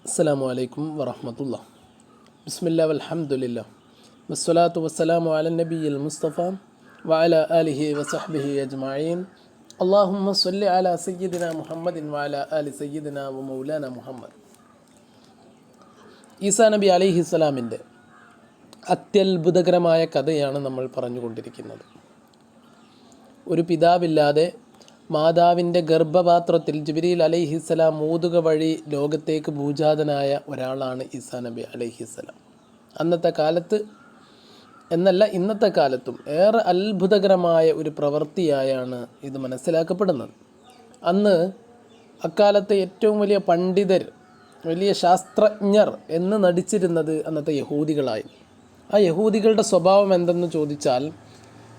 അസ്സലാമു അലൈക്കും വറഹ്മത്തുള്ളാഹി. ബിസ്മില്ലാഹി വൽഹംദുലില്ലാഹ് വസ്സലാത്തു വസ്സലാമു അലാ നബിയിൽ മുസ്തഫ വഅലാ ആലിഹി വസഹ്ബിഹി അജ്മഈൻ. അല്ലാഹുമ്മ സ്വല്ലി അലാ സയ്യിദിനാ മുഹമ്മദിൻ വഅലാ ആലി സയ്യിദിനാ വമൗലാനാ മുഹമ്മദ്. ഈസാ നബി അലൈഹിസ്സലാമിൻ്റെ അത്യത്ഭുതകരമായ കഥയാണ് നമ്മൾ പറഞ്ഞുകൊണ്ടിരിക്കുന്നത്. ഒരു പിതാവില്ലാതെ മാതാവിൻ്റെ ഗർഭപാത്രത്തിൽ ജിബ്രീൽ അലൈഹിസ്സലാം ഊതുക വഴി ലോകത്തേക്ക് ഭൂജാതനായ ഒരാളാണ് ഈസാ നബി അലൈഹിസ്സലാം. അന്നത്തെ കാലത്ത് എന്നല്ല ഇന്നത്തെ കാലത്തും ഏറെ അത്ഭുതകരമായ ഒരു പ്രവൃത്തിയായാണ് ഇത് മനസ്സിലാക്കപ്പെടുന്നത്. അക്കാലത്തെ ഏറ്റവും വലിയ പണ്ഡിതർ, വലിയ ശാസ്ത്രജ്ഞർ എന്ന് നടിച്ചിരുന്നത് അന്നത്തെ യഹൂദികളായി. ആ യഹൂദികളുടെ സ്വഭാവം എന്തെന്ന് ചോദിച്ചാൽ,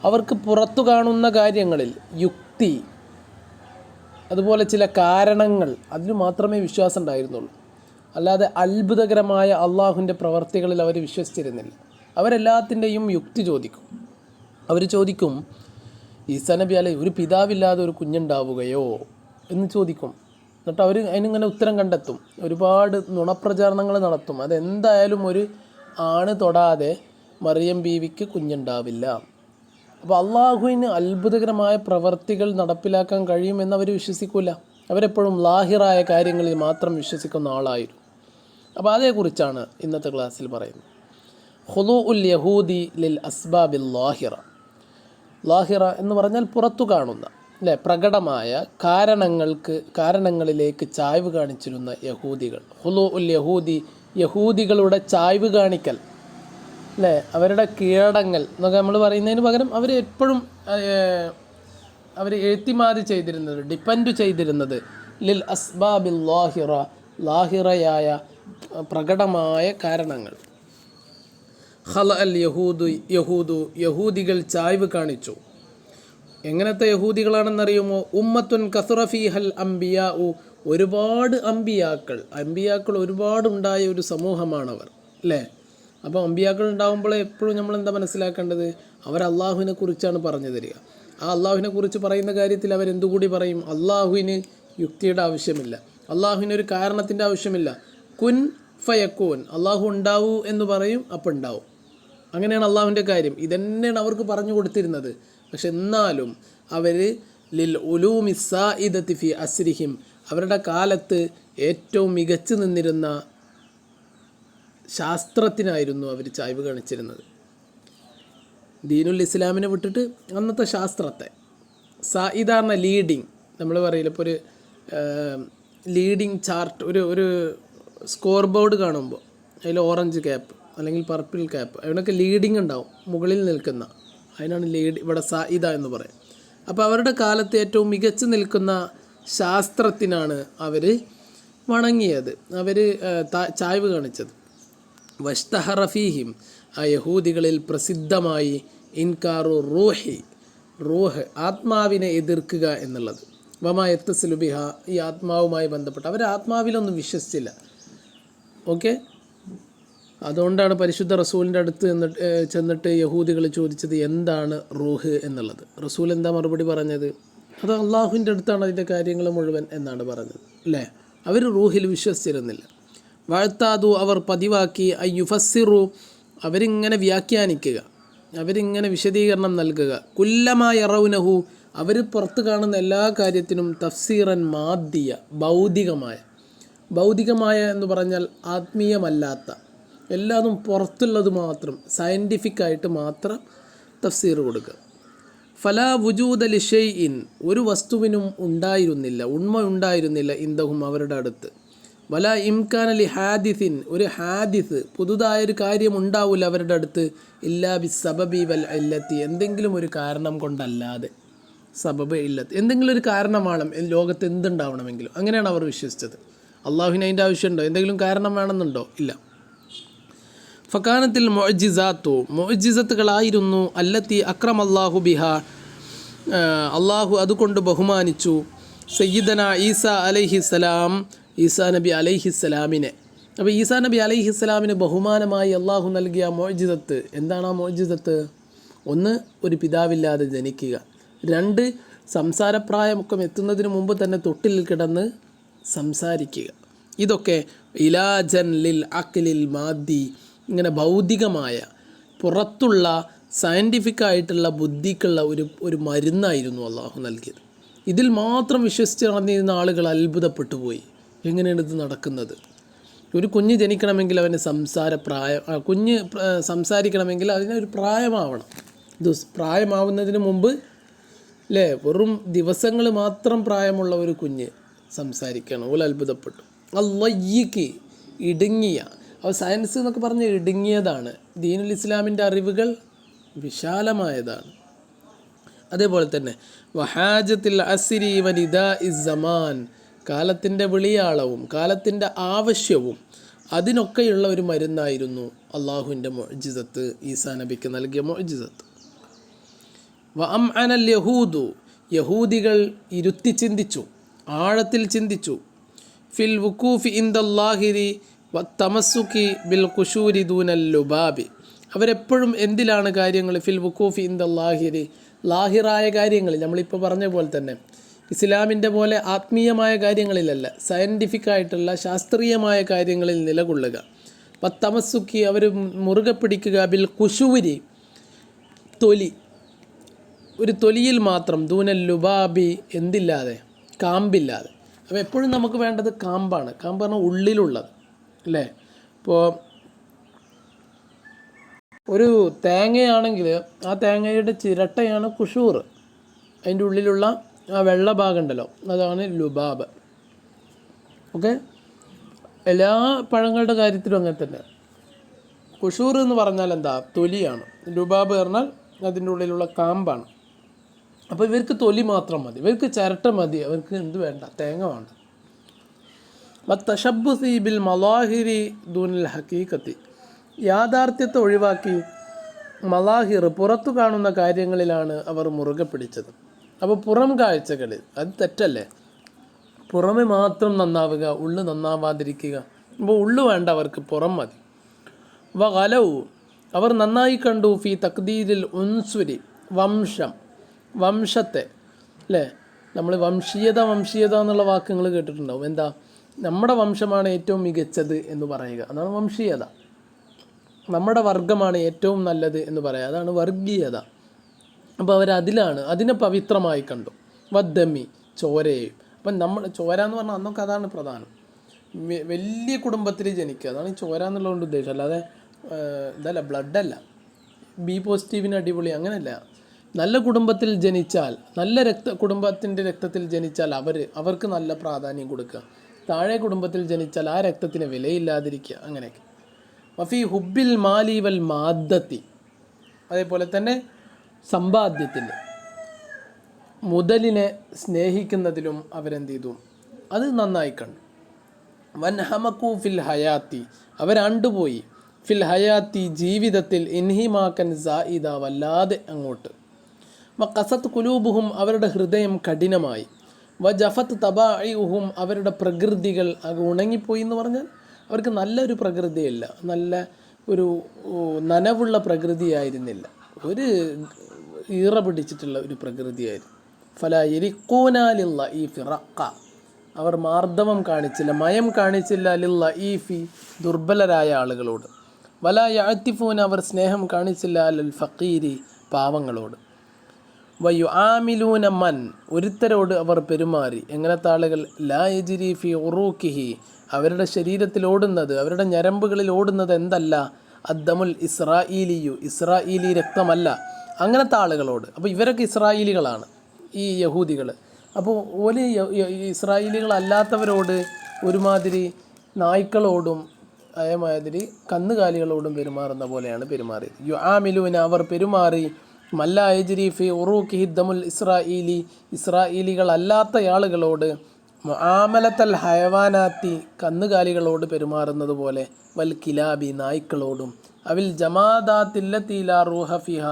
അവർക്ക് പുറത്തു കാണുന്ന കാര്യങ്ങളിൽ യുക്തി, അതുപോലെ ചില കാരണങ്ങൾ, അതിന് മാത്രമേ വിശ്വാസം ഉണ്ടായിരുന്നുള്ളൂ. അല്ലാതെ അത്ഭുതകരമായ അള്ളാഹുവിൻ്റെ പ്രവർത്തികളിൽ അവർ വിശ്വസിച്ചിരുന്നില്ല. അവരെല്ലാത്തിൻ്റെയും യുക്തി ചോദിക്കും. അവർ ചോദിക്കും, ഈസാ നബി ഒരു പിതാവില്ലാതെ ഒരു കുഞ്ഞുണ്ടാവുകയോ എന്ന് ചോദിക്കും. എന്നിട്ട് അവർ അതിനിങ്ങനെ ഉത്തരം കണ്ടെത്തും. ഒരുപാട് നുണപ്രചാരണങ്ങൾ നടത്തും. അതെന്തായാലും ഒരു ആണ് തൊടാതെ മറിയം ബീവിക്ക് കുഞ്ഞുണ്ടാവില്ല. അപ്പോൾ അള്ളാഹുവിന് അത്ഭുതകരമായ പ്രവർത്തികൾ നടപ്പിലാക്കാൻ കഴിയുമെന്ന് അവർ വിശ്വസിക്കില്ല. അവരെപ്പോഴും ലാഹിറായ കാര്യങ്ങളിൽ മാത്രം വിശ്വസിക്കുന്ന ആളായിരുന്നു. അപ്പോൾ അതേക്കുറിച്ചാണ് ഇന്നത്തെ ക്ലാസ്സിൽ പറയുന്നത്. ഖുദൂഉൽ യഹൂദി ലിൽ അസ്ബാബിൽ ലാഹിറ. ലാഹിറ എന്ന് പറഞ്ഞാൽ പുറത്തു കാണുന്ന, അല്ലേ, പ്രകടമായ കാരണങ്ങളിലേക്ക് ചായ്വ് കാണിച്ചിരുന്ന യഹൂദികൾ. ഖുദൂഉൽ യഹൂദി, യഹൂദികളുടെ ചായ്വ് കാണിക്കൽ, അല്ലേ, അവരുടെ കീഴടങ്ങൽ എന്നൊക്കെ നമ്മൾ പറയുന്നതിന് പകരം അവർ എപ്പോഴും അവർ എഴുത്തിമാതി ചെയ്തിരുന്നത്, ഡിപ്പെൻഡ് ചെയ്തിരുന്നത് ലിൽ അസ്ബാബിൽ ലാഹിറ, ലാഹിറയായ പ്രകടമായ കാരണങ്ങൾ. ഖല അൽ യഹൂദികൾ ചായ്വ് കാണിച്ചു. എങ്ങനത്തെ യഹൂദികളാണെന്നറിയുമോ? ഉമ്മത്തുൻ കസുറ ഫീഹൽ അംബിയാഉ, ഒരുപാട് അംബിയാക്കൾ ഒരുപാടുണ്ടായ ഒരു സമൂഹമാണവർ, അല്ലേ. അപ്പോൾ അമ്പിയാക്കൾ ഉണ്ടാകുമ്പോൾ എപ്പോഴും നമ്മൾ എന്താ മനസ്സിലാക്കേണ്ടത്? അവർ അള്ളാഹുവിനെ കുറിച്ചാണ് പറഞ്ഞു തരിക. ആ അള്ളാഹുവിനെ കുറിച്ച് പറയുന്ന കാര്യത്തിൽ അവരെന്തുകൂടി പറയും? അള്ളാഹുവിന് യുക്തിയുടെ ആവശ്യമില്ല, അള്ളാഹുവിന് ഒരു കാരണത്തിൻ്റെ ആവശ്യമില്ല. കുൻ ഫയക്കൂൻ, അള്ളാഹു ഉണ്ടാവൂ എന്ന് പറയും, അപ്പം ഉണ്ടാവും. അങ്ങനെയാണ് അള്ളാഹുവിൻ്റെ കാര്യം. ഇതന്നെയാണ് അവർക്ക് പറഞ്ഞു കൊടുത്തിരുന്നത്. പക്ഷെ എന്നാലും അവർ ലിൽ ഉലൂമി സായിദത്തി ഫി അസ്രിഹിം, അവരുടെ കാലത്ത് ഏറ്റവും മികച്ചു നിന്നിരുന്ന ശാസ്ത്രത്തിനായിരുന്നു അവർ ചായ്വ് കാണിച്ചിരുന്നത്. ദീനുൽ ഇസ്ലാമിനെ വിട്ടിട്ട് അന്നത്തെ ശാസ്ത്രത്തെ, സായിദാർന്ന ലീഡിങ്, നമ്മൾ പറയില്ല, ഇപ്പോൾ ഒരു ലീഡിങ് ചാർട്ട്, ഒരു സ്കോർ ബോർഡ് കാണുമ്പോൾ അതിൽ ഓറഞ്ച് ക്യാപ്പ് അല്ലെങ്കിൽ പർപ്പിൾ ക്യാപ്പ്, അതിനൊക്കെ ലീഡിങ് ഉണ്ടാവും, മുകളിൽ നിൽക്കുന്ന, അതിനാണ് ഇവിടെ സായിദ എന്ന് പറയും. അപ്പോൾ അവരുടെ കാലത്ത് ഏറ്റവും മികച്ചു നിൽക്കുന്ന ശാസ്ത്രത്തിനാണ് അവർ വണങ്ങിയത്, അവർ ചായ്വ് കാണിച്ചത്. വഷ്തഹറ ഫീഹിം, ആ യഹൂദികളിൽ പ്രസിദ്ധമായി ഇൻകാറു റൂഹ്, ആത്മാവിനെ എതിർക്കുക എന്നുള്ളത്. വമാ യത്തസിലു ബിഹ, ഈ ആത്മാവുമായി ബന്ധപ്പെട്ട് അവർ ആത്മാവിലൊന്നും വിശ്വസിച്ചില്ല. ഓക്കെ, അതുകൊണ്ടാണ് പരിശുദ്ധ റസൂലിൻ്റെ അടുത്ത് ചെന്നിട്ട് യഹൂദികൾ ചോദിച്ചത് എന്താണ് റൂഹ് എന്നുള്ളത്. റസൂൽ എന്താ മറുപടി പറഞ്ഞത്? അത് അള്ളാഹുവിൻ്റെ അടുത്താണ് അതിൻ്റെ കാര്യങ്ങൾ മുഴുവൻ എന്നാണ് പറഞ്ഞത്, അല്ലേ. അവർ റൂഹിൽ വിശ്വസിച്ചിരുന്നില്ല. വാഴ്ത്താതു, അവർ പതിവാക്കി, അയ്യുഫസ്സിറു, അവരിങ്ങനെ വ്യാഖ്യാനിക്കുക, അവരിങ്ങനെ വിശദീകരണം നൽകുക. കുല്ലമായ റൗനഹു, അവർ പുറത്ത് കാണുന്ന എല്ലാ കാര്യത്തിനും തഫ്സീറൻ മാദ്ദിയ, ഭൗതികമായ എന്ന് പറഞ്ഞാൽ ആത്മീയമല്ലാത്ത, എല്ലാതും പുറത്തുള്ളത് മാത്രം, സയൻറ്റിഫിക്കായിട്ട് മാത്രം തഫ്സീർ കൊടുക്കുക. ഫലാ വുജൂദ ലിഷൈഇൻ, ഒരു വസ്തുവിനും ഉണ്ടായിരുന്നില്ല, ഉണ്മ ഉണ്ടായിരുന്നില്ല, ഇൻദഹും അവരുടെ അടുത്ത്. വല ഇംകാന ലി ഹാദിസിൻ, ഒരു ഹാദിസ്, പുതുതായൊരു കാര്യം ഉണ്ടാവില്ല അവരുടെ അടുത്ത്, ഇല്ലാ ബി സബബി വൽ ഇല്ലത്തി, എന്തെങ്കിലും ഒരു കാരണം കൊണ്ടല്ലാതെ. സബബ് ഇല്ലത്ത്, എന്തെങ്കിലും ഒരു കാരണമാണ് ലോകത്ത് എന്തുണ്ടാവണമെങ്കിലും. അങ്ങനെയാണ് അവർ വിശ്വസിച്ചത്. അള്ളാഹുവിന് അതിൻ്റെ ആവശ്യമുണ്ടോ? എന്തെങ്കിലും കാരണം വേണമെന്നുണ്ടോ? ഇല്ല. ഫക്കാനത്തിൽ മുഅ്ജിസത്തുകളായിരുന്നു അല്ലത്തി അക്രം അള്ളാഹു ബിഹ, അള്ളാഹു അതുകൊണ്ട് ബഹുമാനിച്ചു സയ്യിദന ഈസാ അലൈഹിസ്സലാം, ഈസാ നബി അലൈഹിസ്സലാമിനെ. അപ്പോൾ ഈസാ നബി അലൈഹിസ്സലാമിന് ബഹുമാനമായി അള്ളാഹു നൽകിയ മുഅ്ജിസത്ത് എന്താണ്? ആ മുഅ്ജിസത്ത്, ഒന്ന്, ഒരു പിതാവില്ലാതെ ജനിക്കുക. രണ്ട്, സംസാരപ്രായമൊക്കെ എത്തുന്നതിന് മുമ്പ് തന്നെ തൊട്ടിൽ കിടന്ന് സംസാരിക്കുക. ഇതൊക്കെ ഇലാജൻ ലിൽ അഖ്ലിൽ മാദി, ഇങ്ങനെ ഭൗതികമായ പുറത്തുള്ള സയൻറ്റിഫിക്കായിട്ടുള്ള ബുദ്ധിക്കുള്ള ഒരു മരുന്നായിരുന്നു അള്ളാഹു നൽകിയത്. ഇതിൽ മാത്രം വിശ്വസിച്ച് നടന്നിരുന്ന ആളുകൾ അത്ഭുതപ്പെട്ടു പോയി. എങ്ങനെയാണ് ഇത് നടക്കുന്നത്? ഒരു കുഞ്ഞ് ജനിക്കണമെങ്കിൽ അവന് കുഞ്ഞ് സംസാരിക്കണമെങ്കിൽ അതിനൊരു പ്രായമാവണം. ഇത് പ്രായമാവുന്നതിന് മുമ്പ് അല്ലേ, വെറും ദിവസങ്ങൾ മാത്രം പ്രായമുള്ള ഒരു കുഞ്ഞ് സംസാരിക്കണം. ഓല് അത്ഭുതപ്പെട്ടു. അള്ളയ്ക്ക് ഇടുങ്ങിയ, അപ്പോൾ സയൻസ് എന്നൊക്കെ പറഞ്ഞ് ഇടുങ്ങിയതാണ്. ദീനുൽ ഇസ്ലാമിൻ്റെ അറിവുകൾ വിശാലമായതാണ്. അതേപോലെ തന്നെ വഹാജത്തിൽ അസിരി വനിദാ ഇസ്സമാൻ, കാലത്തിൻ്റെ വിളിയാളവും കാലത്തിൻ്റെ ആവശ്യവും അതിനൊക്കെയുള്ള ഒരു മരുന്നായിരുന്നു അള്ളാഹുവിൻ്റെ മുഅ്ജിസത്ത്, ഈസാ നബിക്ക് നൽകിയ മുഅ്ജിസത്ത്. വഅംഅനൽ യഹൂദു, യഹൂദികൾ ഇരുത്തി ചിന്തിച്ചു, ആഴത്തിൽ ചിന്തിച്ചു. ഫിൽ വുഖൂഫി ഇൻദല്ലാഹിരി വത്തമസ്സുക്കി ബിൽ ഖുശൂരി ദൂനൽ ലുബാബി, അവരെപ്പോഴും എന്തിലാണ് കാര്യങ്ങൾ? ഫിൽ വുഖൂഫി ഇൻദല്ലാഹിരി, ലാഹിറായ കാര്യങ്ങളിൽ, നമ്മളിപ്പോൾ പറഞ്ഞ പോലെ തന്നെ ഇസ്ലാമിൻ്റെ പോലെ ആത്മീയമായ കാര്യങ്ങളിലല്ല, സയൻറ്റിഫിക്കായിട്ടുള്ള ശാസ്ത്രീയമായ കാര്യങ്ങളിൽ നിലകൊള്ളുക. വത്തമസ്സുക്കി, അവർ മുറുകെ പിടിക്കുക. ബിൽ ഖുശൂരി, തൊലി, ഒരു തൊലിയിൽ മാത്രം. ദൂനൽ ലുബാബി, എന്തില്ലാതെ? കാമ്പില്ലാതെ. അപ്പോൾ എപ്പോഴും നമുക്ക് വേണ്ടത് കാമ്പാണ്. കാമ്പ് പറഞ്ഞാൽ ഉള്ളിലുള്ളത് അല്ലേ. ഇപ്പോൾ ഒരു തേങ്ങയാണെങ്കിൽ ആ തേങ്ങയുടെ ചിരട്ടയാണ് കുഷൂർ, അതിൻ്റെ ഉള്ളിലുള്ള ആ വെള്ള ഭാഗം ഉണ്ടല്ലോ, അതാണ് ലുബാബ്. ഓക്കെ, എല്ലാ പഴങ്ങളുടെ കാര്യത്തിലും അങ്ങനെ തന്നെ. കുഷൂർ എന്ന് പറഞ്ഞാൽ എന്താ? തൊലിയാണ്. ലുബാബ് പറഞ്ഞാൽ അതിൻ്റെ ഉള്ളിലുള്ള കാമ്പാണ്. അപ്പോൾ ഇവർക്ക് തൊലി മാത്രം മതി, ഇവർക്ക് ചിരട്ട മതി, അവർക്ക് എന്ത് വേണ്ട? തേങ്ങ വേണ്ട. വത്തശബ്ബുസി ബിൽ മലാഹിരി ദൂനിൽ ഹക്കീക്കത്തി, യാഥാർത്ഥ്യത്തെ ഒഴിവാക്കി മലാഹിർ, പുറത്തു കാണുന്ന കാര്യങ്ങളിലാണ് അവർ മുറുകെ പിടിച്ചത്. അപ്പോൾ പുറം കാഴ്ചകളിൽ അത് തെറ്റല്ലേ? പുറമെ മാത്രം നന്നാവുക, ഉള്ളു നന്നാവാതിരിക്കുക. അപ്പോൾ ഉള്ളു വേണ്ട, അവർക്ക് പുറം മതി. വഗലൗ, അവർ നന്നായി കണ്ടു. ഫി തഖ്ദീരിൽ ഉൻസുരി, വംശത്തെ അല്ലേ. നമ്മൾ വംശീയത എന്നുള്ള വാക്കുകൾ കേട്ടിട്ടുണ്ടാവും. എന്താ? നമ്മുടെ വംശമാണ് ഏറ്റവും മികച്ചത് എന്ന് പറയുക, അതാണ് വംശീയത. നമ്മുടെ വർഗമാണ് ഏറ്റവും നല്ലത് എന്ന് പറയുക, അതാണ് വർഗീയത. അപ്പോൾ അതിനെ പവിത്രമായി കണ്ടു. വദ്ദമി, ചോരയെയും. അപ്പം നമ്മൾ ചോര എന്ന് പറഞ്ഞാൽ അന്നൊക്കെ അതാണ് പ്രധാനം. വലിയ കുടുംബത്തിൽ ജനിക്കുക, അതാണ് ഈ ചോര എന്നുള്ളതുകൊണ്ട് ഉദ്ദേശം. അല്ലാതെ ഇതല്ല, ബ്ലഡല്ല. ബി പോസിറ്റീവിന് അടിപൊളി, അങ്ങനെയല്ല. നല്ല കുടുംബത്തിൽ ജനിച്ചാൽ, നല്ല കുടുംബത്തിൻ്റെ രക്തത്തിൽ ജനിച്ചാൽ അവർക്ക് നല്ല പ്രാധാന്യം കൊടുക്കുക. താഴെ കുടുംബത്തിൽ ജനിച്ചാൽ ആ രക്തത്തിന് വിലയില്ലാതിരിക്കുക, അങ്ങനെയൊക്കെ. വഫി ഹുബിൽ മാലി വൽ മാദ്ദത്തി, അതേപോലെ തന്നെ സമ്പാദ്യത്തിൽ, മുതലിനെ സ്നേഹിക്കുന്നതിലും അവരെന്ത് ചെയ്തു? അത് നന്നായി കണ്ടു. വൻഹമക്കു ഫിൽ ഹയാത്തി, അവരണ്ടുപോയി. ഫിൽ ഹയാത്തി, ജീവിതത്തിൽ. ഇൻഹിമാക്കൻ സായിദ, വല്ലാതെ അങ്ങോട്ട്. വഖസത്ത് കുലൂബുഹും, അവരുടെ ഹൃദയം കഠിനമായി. വജഫത്ത് തബാഇഉഹും, അവരുടെ പ്രകൃതികൾ ഉണങ്ങിപ്പോയി എന്ന് പറഞ്ഞാൽ അവർക്ക് നല്ലൊരു പ്രകൃതിയല്ല, നല്ല ഒരു നനവുള്ള പ്രകൃതിയായിരുന്നില്ല, ഒരു ഈറ പിടിച്ചിട്ടുള്ള ഒരു പ്രകൃതിയായിരുന്നു. ഫല യരിക്കൂനാലില്ല ഈ ഫിറക്ക, അവർ മാർദ്ദവം കാണിച്ചില്ല, മയം കാണിച്ചില്ല. ലില്ല ഈഫി, ദുർബലരായ ആളുകളോട്. വല യഅത്തിഫൂന, അവർ സ്നേഹം കാണിച്ചില്ല. അൽ ഫഖീരി, പാവങ്ങളോട്. വയു ആമിലൂന മൻ, ഒരുത്തരോട് അവർ പെരുമാറി. എങ്ങനത്തെ ആളുകൾ? ലാ യജ്രി ഫി ഉറൂക്കിഹി, അവരുടെ ശരീരത്തിൽ ഓടുന്നത്, അവരുടെ ഞരമ്പുകളിൽ ഓടുന്നത് എന്തല്ല? അദ്ദമുൽ ഇസ്രാഈലിയു, ഇസ്രായേലി രക്തമല്ല. അങ്ങനത്തെ ആളുകളോട്. അപ്പോൾ ഇവരൊക്കെ ഇസ്രായേലികളാണ്, ഈ യഹൂദികൾ. അപ്പോൾ ഓല് ഇസ്രായേലികളല്ലാത്തവരോട് ഒരുമാതിരി നായ്ക്കളോടും അതേമാതിരി കന്നുകാലികളോടും പെരുമാറുന്ന പോലെയാണ് പെരുമാറിയത്. യു ആമിലൂന, അവർ പെരുമാറി. മല്ല യജ്രി ഫി ഉറൂഖി ദമുൽ ഇസ്രായേലി, ഇസ്രായേലികളല്ലാത്ത ആളുകളോട്. മുആമലത്തൽ ഹയവാനാത്തി, കന്നുകാലികളോട് പെരുമാറുന്നത് പോലെ. വൽ കിലാബി, നായ്ക്കളോടും. അവിൽ ജമാദാത്തില്ലത്തി ലാ റൂഹ ഫിഹ,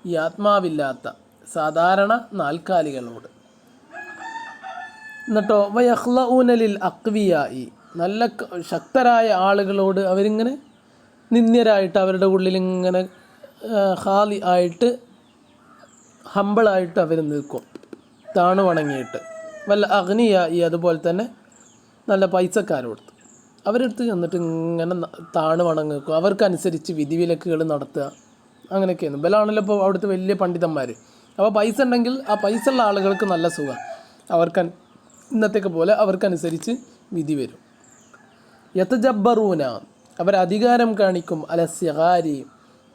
ഈ ആത്മാവില്ലാത്ത സാധാരണ നാൽക്കാലികളോട്. എന്നിട്ടോ വയഖ്ലഊനലിൽ അഖ്വിയായി, നല്ല ശക്തരായ ആളുകളോട് അവരിങ്ങനെ നിന്ദ്യരായിട്ട്, അവരുടെ ഉള്ളിൽ ഇങ്ങനെ ഖാലി ആയിട്ട്, ഹമ്പിളായിട്ട് അവർ നിൽക്കും, താണു വണങ്ങിയിട്ട്. വല്ല അഗ്നിയായി, അതുപോലെ തന്നെ നല്ല പൈസക്കാരോട് അവരെടുത്ത് ചെന്നിട്ട് ഇങ്ങനെ താണ് വണങ്ങുക, അവർക്കനുസരിച്ച് വിധിവിലക്കുകൾ നടത്തുക, അങ്ങനെയൊക്കെയാണ്. ബലാണല്ലോ ഇപ്പോൾ അവിടുത്തെ വലിയ പണ്ഡിതന്മാർ. അപ്പോൾ പൈസ ഉണ്ടെങ്കിൽ ആ പൈസ ഉള്ള ആളുകൾക്ക് നല്ല സുഖം, അവർക്ക് ഇന്നത്തേക്ക് പോലെ അവർക്കനുസരിച്ച് വിധി വരും. യതജബ്ബറൂന അവരധികാരം കാണിക്കും, അല സിഗാരി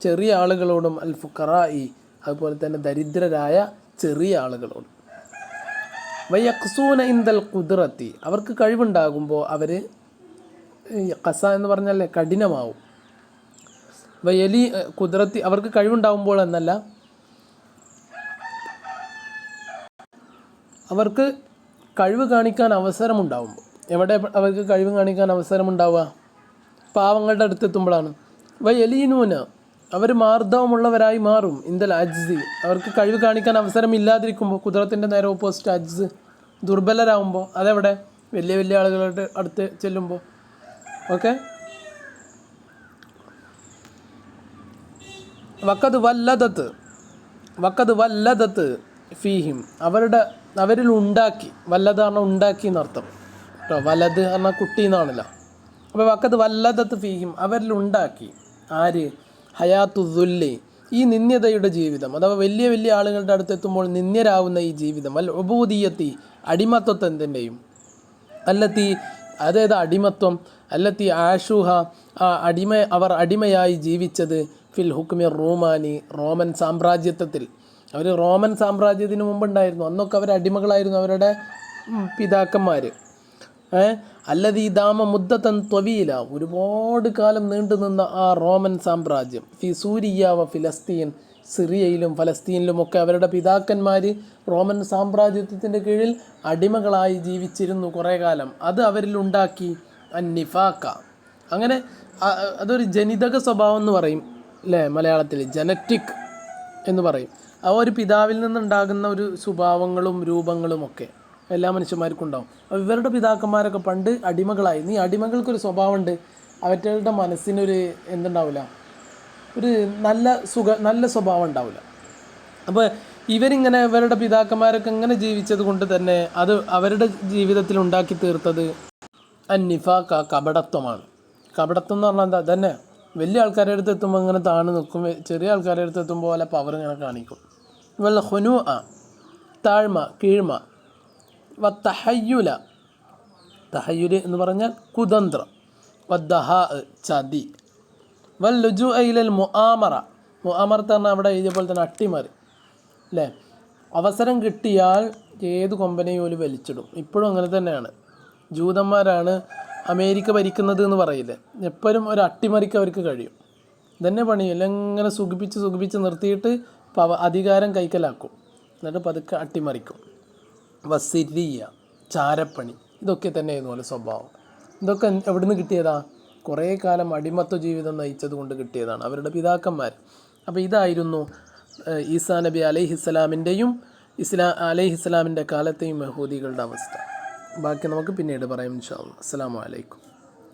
ചെറിയ ആളുകളോടും, അൽ ഫുഖറായി അതുപോലെ തന്നെ ദരിദ്രരായ ചെറിയ ആളുകളോടും. വയഖ്സൂന ഇന്ദൽ ഖുദ്റത്തി അവർക്ക് കഴിവുണ്ടാകുമ്പോൾ അവർ ഖസ എന്ന് പറഞ്ഞാൽ കഠിനമാവും. വയലി ഖുദ്റത്തി അവർക്ക് കഴിവുണ്ടാകുമ്പോൾ എന്നല്ല, അവർക്ക് കഴിവ് കാണിക്കാൻ അവസരമുണ്ടാകുമ്പോൾ. എവിടെ അവർക്ക് കഴിവ് കാണിക്കാൻ അവസരമുണ്ടാവുക? പാവങ്ങളുടെ അടുത്തെത്തുമ്പോഴാണ്. വയലീനൂന അവർ മാർദ്ദവമുള്ളവരായി മാറും. ഇന്ദൽ അജ്സ് അവർക്ക് കഴിവ് കാണിക്കാൻ അവസരം ഇല്ലാതിരിക്കുമ്പോൾ, കുതിരത്തിൻ്റെ നേരെ ഓപ്പോസിറ്റ് അജ്സ് ദുർബലരാകുമ്പോൾ. അതെവിടെ? വലിയ വലിയ ആളുകളുടെ അടുത്ത് ചെല്ലുമ്പോൾ. ഓക്കെ. വക്കത് വല്ലദത്ത് ഫീഹിം അവരിൽ ഉണ്ടാക്കി. വല്ലത് പറഞ്ഞാൽ ഉണ്ടാക്കി എന്നർത്ഥം കേട്ടോ. വലത് പറഞ്ഞാൽ കുട്ടി എന്നാണല്ലോ. അപ്പോൾ വക്കത് വല്ലദത്ത് ഫീഹിം അവരിൽ ഉണ്ടാക്കി. ആര്? ഹയാത്തുദ്ദുല്ലി ഈ നിന്ദ്യതയുടെ ജീവിതം, അഥവാ വലിയ വലിയ ആളുകളുടെ അടുത്തെത്തുമ്പോൾ നിന്ദ്യരാകുന്ന ഈ ജീവിതം. അൽ ഉബൂദിയത്തി അടിമത്വത്തിൻ്റെയും, അല്ലത്തി അതായത് അടിമത്വം, അല്ലത്തി ആഷുഹ അവർ അടിമയായി ജീവിച്ചത് ഫിൽ ഹുക്മി റൂമാനി റോമൻ സാമ്രാജ്യത്വത്തിൽ. അവർ റോമൻ സാമ്രാജ്യത്തിന് മുമ്പുണ്ടായിരുന്നു. അന്നൊക്കെ അവർ അടിമകളായിരുന്നു, അവരുടെ പിതാക്കന്മാർ. അല്ലതി ദാമ മുദ്ദത്തൻ ത്വവീല ഒരുപാട് കാലം നീണ്ടു നിന്ന ആ റോമൻ സാമ്രാജ്യം. ഫി സൂരിയ വ ഫിലസ്തീൻ സിറിയയിലും ഫലസ്തീനിലുമൊക്കെ അവരുടെ പിതാക്കന്മാർ റോമൻ സാമ്രാജ്യത്തിൻ്റെ കീഴിൽ അടിമകളായി ജീവിച്ചിരുന്നു കുറേ കാലം. അത് അവരിൽ ഉണ്ടാക്കി അന്നിഫാക്ക. അങ്ങനെ അതൊരു ജനിതക സ്വഭാവം എന്ന് പറയും അല്ലേ മലയാളത്തിൽ, ജനറ്റിക് എന്ന് പറയും. ആ ഒരു പിതാവിൽ നിന്നുണ്ടാകുന്ന ഒരു സ്വഭാവങ്ങളും രൂപങ്ങളുമൊക്കെ എല്ലാ മനുഷ്യന്മാർക്കും ഉണ്ടാവും. അപ്പോൾ ഇവരുടെ പിതാക്കന്മാരൊക്കെ പണ്ട് അടിമകളായി. ഈ അടിമകൾക്കൊരു സ്വഭാവമുണ്ട്, അവരുടെ മനസ്സിനൊരു എന്തുണ്ടാവില്ല, ഒരു നല്ല സ്വഭാവം ഉണ്ടാവില്ല. അപ്പോൾ ഇവരിങ്ങനെ ഇവരുടെ പിതാക്കന്മാരൊക്കെ ഇങ്ങനെ ജീവിച്ചത് കൊണ്ട് തന്നെ അത് അവരുടെ ജീവിതത്തിൽ ഉണ്ടാക്കി തീർത്തത് അന്നിഫാക്ക കപടത്വമാണ്. കപടത്വം എന്ന് പറഞ്ഞാൽ എന്താ? തന്നെ വലിയ ആൾക്കാരുടെ അടുത്ത് എത്തുമ്പോൾ ഇങ്ങനെ താണു നിൽക്കും, ചെറിയ ആൾക്കാരുടെ അടുത്ത് എത്തുമ്പോൾ പോലെ പവർ ഇങ്ങനെ കാണിക്കും. വല്ല ഹുനു താഴ്മ, കീഴ്മ. തഹയ്യുല തഹയ്യുല് എന്ന് പറഞ്ഞാൽ കുതന്ത്രം. വദ്ദഹ ചതി. വല്ലുജു ഇലൽ മുആമറ മുആമറത്ത് പറഞ്ഞാൽ അവിടെ ഇതേപോലെ തന്നെ അട്ടിമറി അല്ലേ. അവസരം കിട്ടിയാൽ ഏത് കൊമ്പനെയും ഒരു വലിച്ചിടും. ഇപ്പോഴും അങ്ങനെ തന്നെയാണ്. ജൂതന്മാരാണ് അമേരിക്ക ഭരിക്കുന്നത് എന്ന് പറയില്ലേ, എപ്പോഴും ഒരു അട്ടിമറിക്ക് അവർക്ക് കഴിയും. ഇതന്നെ പണിയില്ല, ഇങ്ങനെ സുഖിപ്പിച്ച് നിർത്തിയിട്ട് അധികാരം കൈക്കലാക്കും, എന്നിട്ട് പതുക്കെ അട്ടിമറിക്കും. വസിരിയ ചാരപ്പണി ഇതൊക്കെ തന്നെയായിരുന്നു പോലെ സ്വഭാവം. ഇതൊക്കെ എവിടെ നിന്ന് കിട്ടിയതാ? കുറേ കാലം അടിമത്വ ജീവിതം നയിച്ചത് കൊണ്ട് കിട്ടിയതാണ് അവരുടെ പിതാക്കന്മാർ. അപ്പോൾ ഇതായിരുന്നു ഈസാ നബി അലൈഹിസ്സലാമിൻ്റെയും അലൈഹിസ്സലാമിൻ്റെ കാലത്തെയും യഹൂദികളുടെ അവസ്ഥ. ബാക്കി നമുക്ക് പിന്നീട് പറയാം ഇൻഷാ അല്ലാഹ്. അസ്സലാമു അലൈക്കും.